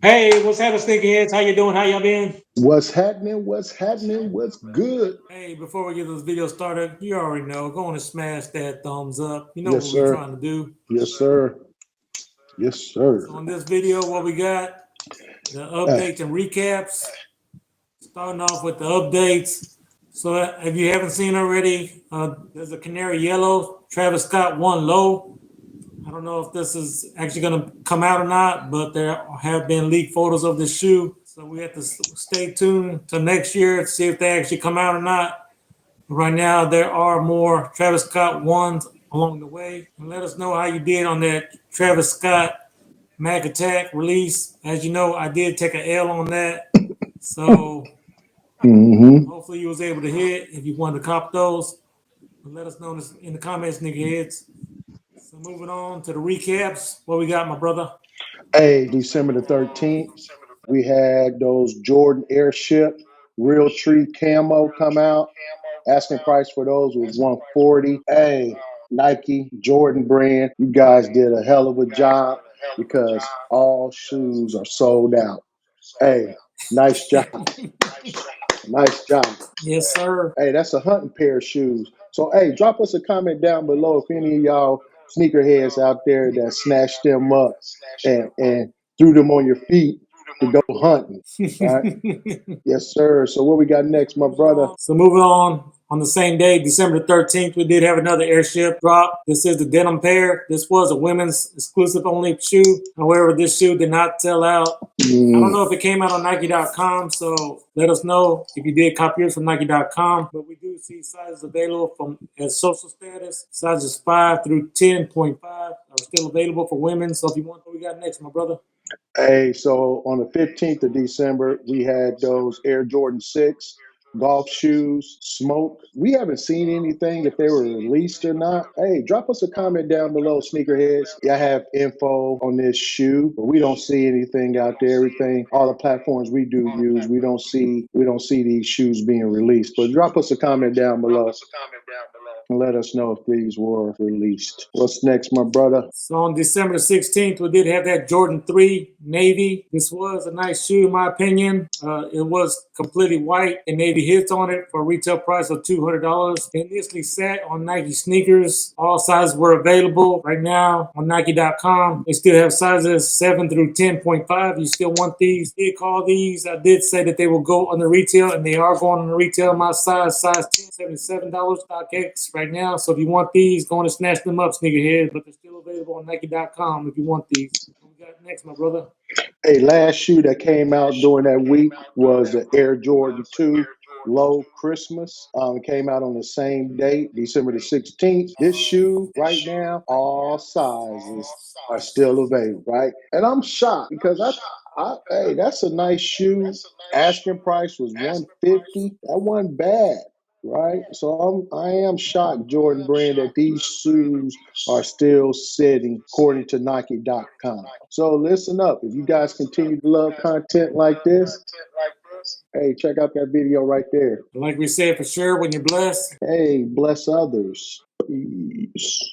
Hey, what's happening, Sneakerheads? How you doing? How y'all been? What's happening? What's happening? What's good? Hey, before we get this video started, you already know, go on and smash that thumbs up. You know Yes, what we're sir. trying to do. Yes, sir. Yes, So sir. on this video, what we got, the Uh, updates and recaps. Starting off with the updates. So if you haven't seen already, there's a Canary Yellow. Travis Scott won low. I don't know if this is actually going to come out or not, but there have been leaked photos of this shoe. So we have to stay tuned to next year to see if they actually come out or not. Right now, there are more Travis Scott ones along the way. And let us know how you did on that Travis Scott Mac Attack release. As you know, I did take a L on that. So hmm hopefully you was able to hit if you wanted to cop those. Let us know in the comments, nigga heads. So moving on to the recaps. What we got, my brother? Hey, December the 13th, we had those Jordan Airship Real Tree Camo come out. Asking price for those was 140. Hey, Nike, Jordan brand, you guys did a hell of a job because all shoes are sold out. Hey, nice job. Nice job. Yes, sir. Hey, that's a hunting pair of shoes. So, hey, drop us a comment down below if any of y'all sneakerheads out there that snatched them up and threw them on your feet to go hunting. Right? Yes, sir. So, what we got next, my brother? So moving on the same day, December 13th, we did have another airship drop. This is the denim pair. This was a women's exclusive only shoe. However, this shoe did not sell out. I don't Mm, know if it came out on Nike.com, so let us know if you did copy yours from Nike.com. But we do see sizes available from as social status. Sizes 5 through 10.5 are still available for women. So if you want, what we got next, my brother? Hey, so on the 15th of December, we had those Air Jordan 6 golf shoes, smoke. We haven't seen anything if they were released or not. Hey, drop us a comment down below, sneakerheads. Yeah, I have info on this shoe, but we don't see anything out there. Everything, all the platforms we do use, we don't see these shoes being released. But drop us a comment down below and let us know if these were released. What's next, my brother? So on December 16th, we did have that Jordan 3 Navy. This was a nice shoe, in my opinion. It was completely white and Navy hits on it for a retail price of $200. It initially sat on Nike sneakers. All sizes were available right now on Nike.com. They still have sizes 7 through 10.5. You still want these? I did call these. I did say that they will go on the retail, and they are going on the retail. My size 10, $77 StockX right now. So if you want these, go on and snatch them up, sneakerhead. But they're still available on Nike.com if you want these. What we got next, my brother? Hey, last shoe that came out during that week was the Air Jordan 2 Low Christmas. It came out on the same date, December the 16th. This shoe right now, all sizes are still available, right? And I'm shocked because hey, that's a nice shoe. Asking price was 150. That wasn't bad. Right, so I am shocked, Jordan Brand, that these shoes are still sitting according to Nike.com. So listen up. If you guys continue to love content like this, hey, check out that video right there. Like we said, for sure, when you're blessed, Hey, bless others. Peace.